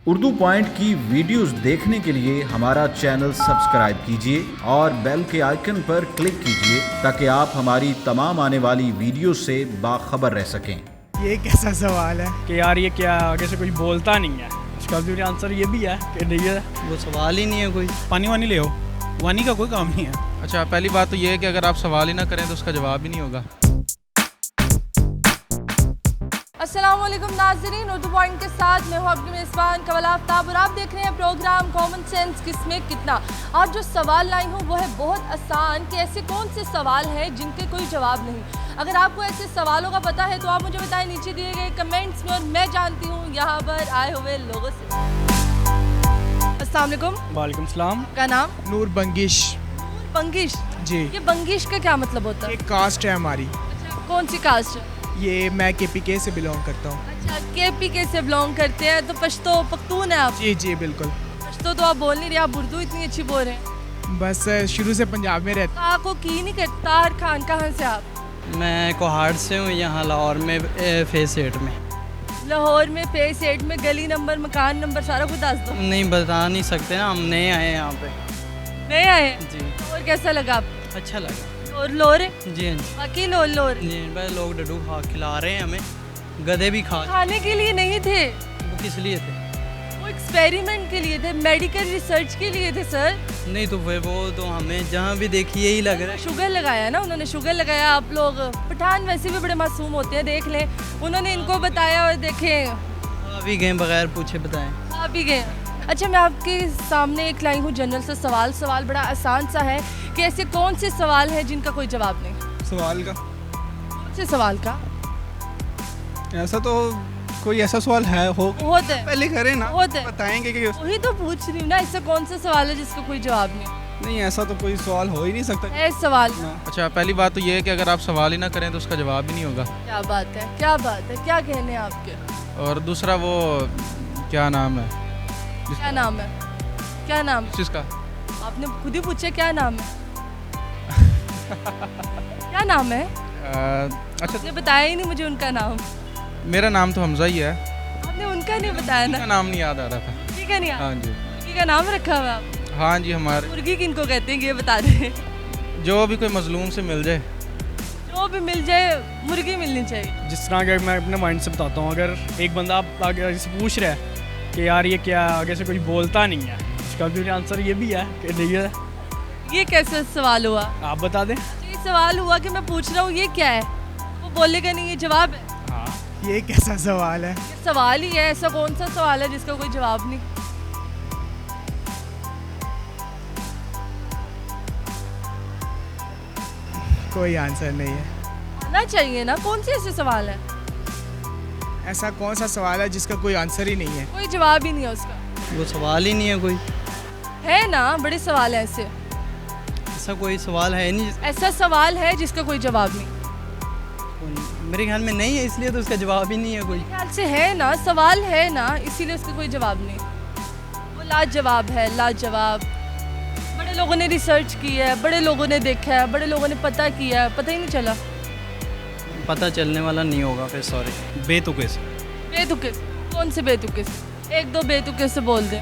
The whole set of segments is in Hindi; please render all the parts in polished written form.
उर्दू पॉइंट की वीडियोस देखने के लिए हमारा चैनल सब्सक्राइब कीजिए और बेल के आइकन पर क्लिक कीजिए ताकि आप हमारी तमाम आने वाली वीडियो से बाखबर रह सकें। ये कैसा सवाल है कि यार ये क्या आगे से कोई बोलता नहीं है। इसका भी आंसर ये भी है कि नहीं है, वो सवाल ही नहीं है कोई। पानी वानी ले आओ, वानी का कोई काम नहीं है। अच्छा, पहली बात तो ये है कि अगर आप सवाल ही ना करें तो उसका जवाब ही नहीं होगा। अस्सलामुअलैकुम नाज़रीन, उर्दू पॉइंट के साथ मैं हूँ आपकी मेज़बान कमल आफ्ताब और आप देख रहे हैं प्रोग्राम कॉमन सेंस किसमें कितना। आज जो सवाल लाई हूँ वो है बहुत आसान कि ऐसे कौन से सवाल हैं जिनके कोई जवाब नहीं। अगर आपको ऐसे सवालों का पता है तो आप मुझे बताएं नीचे दिए गए कमेंट्स में और मैं जानती हूँ यहाँ पर आए हुए लोगों से। अस्सलाम वालेकुम। वालेकुम सलाम। क्या नाम? नूर बंगिश। बंगिश जी, ये बंगिश का क्या मतलब होता है? एक कास्ट है हमारी। अच्छा, कौन सी कास्ट है? ये मैं KPK से बिलोंग करता हूँ। अच्छा, KPK से बिलोंग करते हैं तो पश्तो पख्तून है आप? जी जी बिल्कुल। पश्तो तो आप बोल नहीं रहे, आप उर्दू इतनी अच्छी बोल रहे हैं। बस शुरू से पंजाब में रहता। आपको की नहीं करता तार खान, कहाँ से आप? मैं कोहाट से हूँ, यहाँ लाहौर में फेस 8 में। लाहौर में फेस 8 में गली नंबर मकान नंबर सारा कुछ दस दो। नहीं बता नहीं सकते ना, हम नए आए हैं यहाँ पे। नहीं आए? जी। और कैसा लगा आपको? अच्छा लगा। और लोर जी हाँ जी। बाकी लोर जी भाई, लोग डडू खा खिला रहे हैं हमें, गधे भी खा। खाने के लिए नहीं थे, वो किस लिए थे? वो एक्सपेरिमेंट के लिए थे, मेडिकल रिसर्च के लिए थे सर। नहीं तो वो तो हमें जहाँ भी देखी यही लग रहा है। शुगर लगाया ना उन्होंने, शुगर लगाया। आप लोग पठान वैसे भी बड़े मासूम होते हैं, देख लें। उन्होंने इनको बताया और देखें अभी गए बगैर पूछे बताएं। आप भी गए। अच्छा, मैं आपके सामने एक लाई हूँ जनरल सा सवाल बड़ा आसान सा है कि ऐसे कौन से सवाल हैं जिनका कोई जवाब नहीं। सवाल का कौन से सवाल का? ऐसा तो कोई ऐसा सवाल है हो होता है, पहले करें ना, होता है। बताएंगे कि वही तो पूछ रही हूँ ना, ऐसा कौन सा सवाल है जिसका कोई जवाब नहीं? नहीं, ऐसा तो कोई सवाल हो ही नहीं सकता। है सवाल। अच्छा, पहली बात तो ये है कि अगर आप सवाल ही ना करें तो उसका जवाब ही नहीं होगा। क्या बात है, क्या बात है, क्या कहने हैं आपके? और दूसरा वो क्या नाम है क्या नाम है? क्या नाम है? जिसका आपने खुद ही पूछा क्या नाम है? क्या नाम है? अच्छा, आपने बताया ही नहीं मुझे उनका नाम। मेरा नाम तो हमजा ही है। आपने उनका नहीं बताया का ना। नाम नहीं याद आ रहा था। ठीक है, नहीं हाँ जी। मुर्गी का नाम रखा हुआ है आप? हाँ जी, हमारे मुर्गी किनको कहते हैं ये बता दें। जो भी कोई मजलूम से मिल जाए। जो भी मिल जाए मुर्गी मिलनी चाहिए। जिस तरह के मैं अपने माइंड से बताता हूँ, अगर एक बंदा आप आगे से पूछ रहा है कि यार ये क्या आगे से कोई बोलता नहीं है, इसका भी आंसर ये भी है कि नहीं है। ये कैसे सवाल हुआ? आप बता दें। ये सवाल हुआ कि मैं पूछ रहा हूँ ये क्या है, वो बोलेगा नहीं, ये जवाब है। हाँ, ये कैसा सवाल है? ये सवाल ही है, ऐसा कौन सा सवाल है जिसका कोई जवाब नहीं? कोई आंसर नहीं है। आना चाहिए ना, कौन से ऐसे सवाल है? ऐसा कौन सा सवाल है जिसका कोई आंसर ही नहीं है? कोई जवाब ही नहीं है उसका। वो सवाल ही नहीं है कोई। है ना, बड़े सवाल है ऐसे। ऐसा कोई सवाल है नहीं। ऐसा सवाल है जिसका कोई जवाब नहीं। मेरे ख्याल में नहीं है, इसलिए तो उसका जवाब ही नहीं है कोई। ख्याल से है ना, सवाल है ना, इसीलिए उसका कोई जवाब नहीं। वो लाजवाब है, लाजवाब। बड़े लोगों ने रिसर्च की है, बड़े लोगों ने देखा है, बड़े लोगों ने पता किया है, पता ही नहीं चला। पता चलने वाला नहीं होगा फिर, सॉरी। बेतुके से। बेतुके से? कौन से बेतुके से? एक दो बेतुके से बोल दे।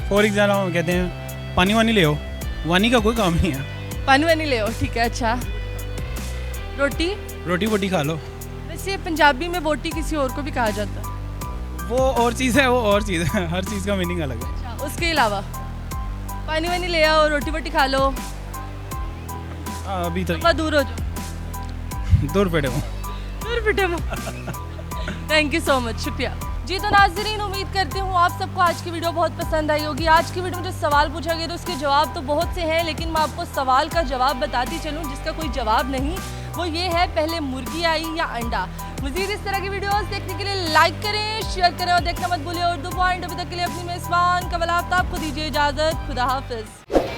फॉर एग्जाम्पल कहते हैं पानी वानी ले आओ, वानी का कोई काम नहीं है। पानी वानी ले आओ, ठीक है। अच्छा, रोटी? रोटी वोटी खा लो। वैसे पंजाबी में बोटी किसी और को भी कहा जाता है। वो और चीज़ है, वो और चीज़ है। हर चीज़ का मीनिंग अलग है। अच्छा, उसके अलावा पानी वानी ले आओ, रोटी वोटी खा लो, अभी तो थोड़ा दूर हो जाओ। 2 रुपये हूँ। थैंक यू सो मच, शुक्रिया जी। तो नाज़रीन, उम्मीद करती हूँ आप सबको आज की वीडियो बहुत पसंद आई होगी। आज की वीडियो में जो सवाल पूछा गया तो उसके जवाब तो बहुत से हैं, लेकिन मैं आपको सवाल का जवाब बताती चलूँ जिसका कोई जवाब नहीं। वो ये है, पहले मुर्गी आई या अंडा? मज़ीद इस तरह की वीडियोस देखने के लिए लाइक करें, शेयर करें और देखना मत भूलिए उर्दू पॉइंट। अभी तक के लिए अपनी मेज़बान कमल आफ्ताब को दीजिए इजाज़त। खुदा हाफिज़।